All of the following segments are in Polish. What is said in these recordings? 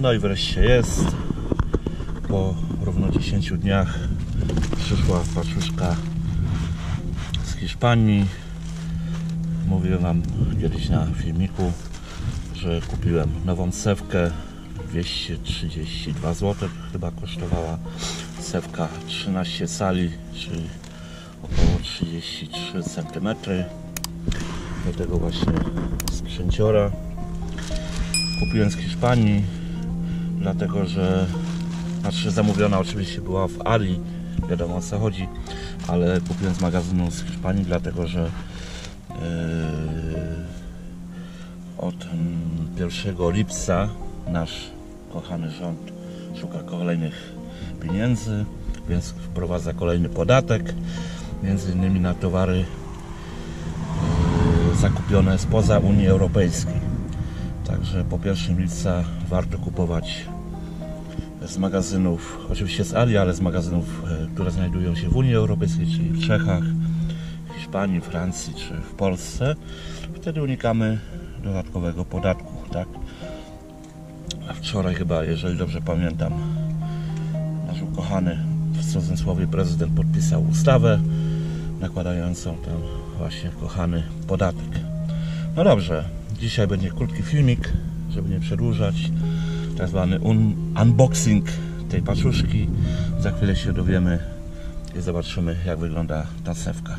No i wreszcie jest. Po równo 10 dniach przyszła paczuszka z Hiszpanii. Mówiłem Wam kiedyś na filmiku, że kupiłem nową sewkę. 232 zł chyba kosztowała sewka 13 cali, czyli około 33 cm. Do tego właśnie sprzęciora kupiłem z Hiszpanii, dlatego że zamówiona oczywiście była w Ali, wiadomo o co chodzi, ale kupiłem z magazynu z Hiszpanii, dlatego że od 1 lipca nasz kochany rząd szuka kolejnych pieniędzy, więc wprowadza kolejny podatek, między innymi na towary zakupione spoza Unii Europejskiej. Także po 1 lipca warto kupować z magazynów, oczywiście z Ali, ale z magazynów, które znajdują się w Unii Europejskiej, czyli w Czechach, w Hiszpanii, Francji czy w Polsce. Wtedy unikamy dodatkowego podatku, tak? A wczoraj chyba, jeżeli dobrze pamiętam, nasz ukochany w cudzysłowie prezydent podpisał ustawę nakładającą tam właśnie kochany podatek. No dobrze, dzisiaj będzie krótki filmik, żeby nie przedłużać, tak zwany unboxing tej paczuszki. Za chwilę się dowiemy i zobaczymy, jak wygląda ta sewka.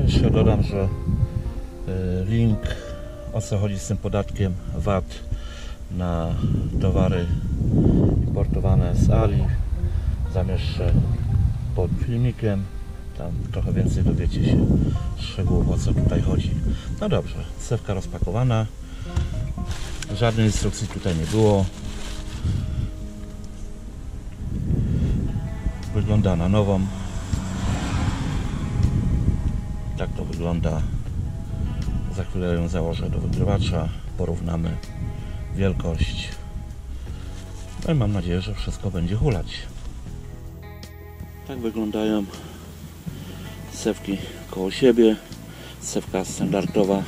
Jeszcze dodam, że link, o co chodzi z tym podatkiem VAT na towary importowane z Ali, zamieszczę pod filmikiem. Tam trochę więcej dowiecie się szczegółów, o co tutaj chodzi. No dobrze, sewka rozpakowana. Żadnej instrukcji tutaj nie było. Wygląda na nową. Tak to wygląda. Za chwilę ją założę do wygrywacza, porównamy wielkość. No i mam nadzieję, że wszystko będzie hulać. Tak wyglądają sewki koło siebie. Sewka standardowa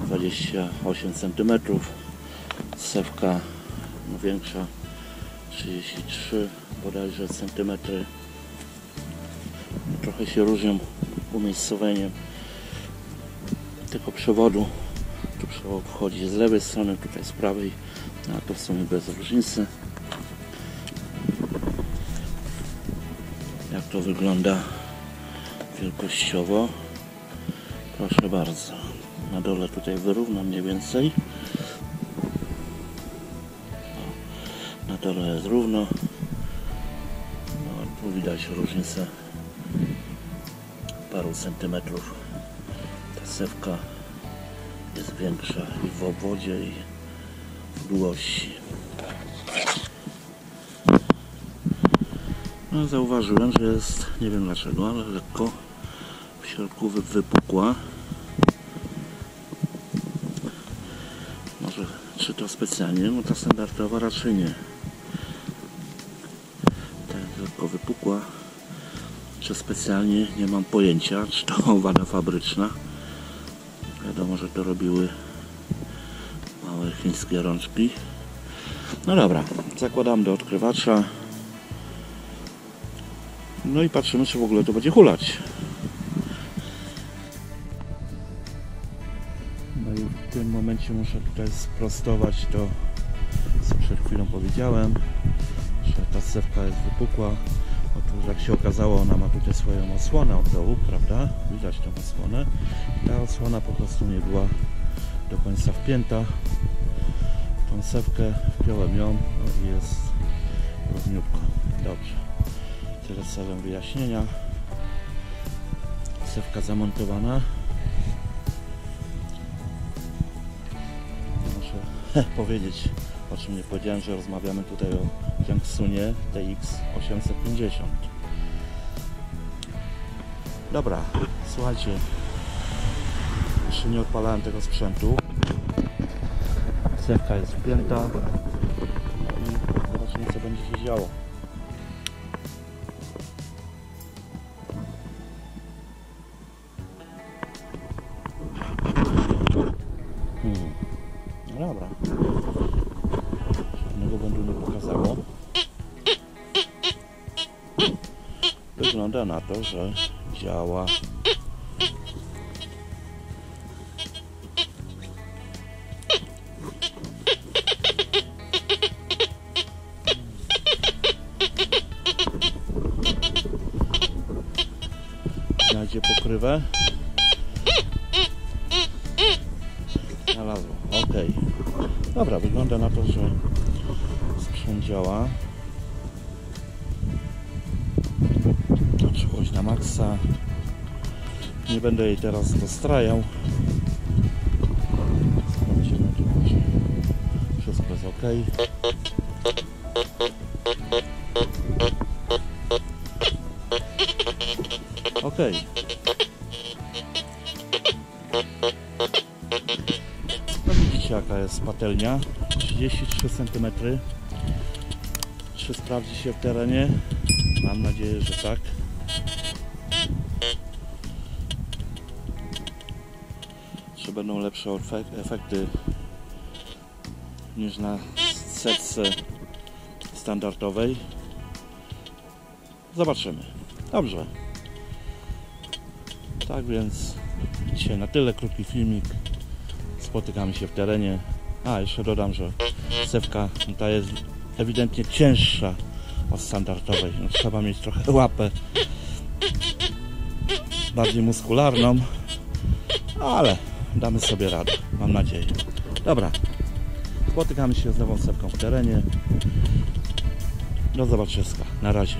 28 cm, sewka no większa 33 bodajże centymetry. Trochę się różnią umiejscowieniem tego przewodu. Tu przewód wchodzi z lewej strony, tutaj z prawej, a to w sumie bez różnicy. Jak to wygląda wielkościowo? Proszę bardzo, na dole tutaj wyrównam mniej więcej. Na dole jest równo. No, tu widać różnicę paru centymetrów. Ta sewka jest większa i w obwodzie, i w długości. No, zauważyłem, że jest, nie wiem dlaczego, ale lekko w środku wypukła. Może czy to specjalnie? No ta standardowa raczej nie. Tak lekko wypukła. Czy specjalnie, nie mam pojęcia, czy to wada fabryczna. Wiadomo, że to robiły małe chińskie rączki. No dobra, zakładam do odkrywacza. No i patrzymy, czy w ogóle to będzie hulać. No i w tym momencie muszę tutaj sprostować to co przed chwilą powiedziałem, że ta cewka jest wypukła. Otóż jak się okazało, ona ma tutaj swoją osłonę od dołu, prawda? Widać tą osłonę. Ta osłona po prostu nie była do końca wpięta. Tą cewkę wpiąłem ją, no i jest równiutko. Dobrze. Tyle celem wyjaśnienia. Cewka zamontowana. Muszę powiedzieć, o czym nie powiedziałem, że rozmawiamy tutaj o Youngsunie TX850. Dobra, słuchajcie, jeszcze nie odpalałem tego sprzętu. Cewka jest wpięta i zobaczymy, co będzie się działo. No dobra, żadnego błędu nie pokazało. Wygląda na to, że działa. Znajdzie pokrywę. Znalazło. Ok. Dobra, wygląda na to, że sprzęt działa. Czułość na maksa. Nie będę jej teraz dostrajał. Sprawdzimy, czy wszystko jest ok. Ok. No widzicie, jaka jest patelnia. 33 cm. Czy sprawdzi się w terenie? Mam nadzieję, że tak. Czy będą lepsze efekty niż na setce standardowej? Zobaczymy. Dobrze. Tak więc dzisiaj na tyle, krótki filmik. Spotykamy się w terenie. A, jeszcze dodam, że cewka ta jest ewidentnie cięższa od standardowej. No, trzeba mieć trochę łapę bardziej muskularną, ale damy sobie radę, mam nadzieję. Dobra, spotykamy się z nową cewką w terenie. Do zobaczenia. Na razie.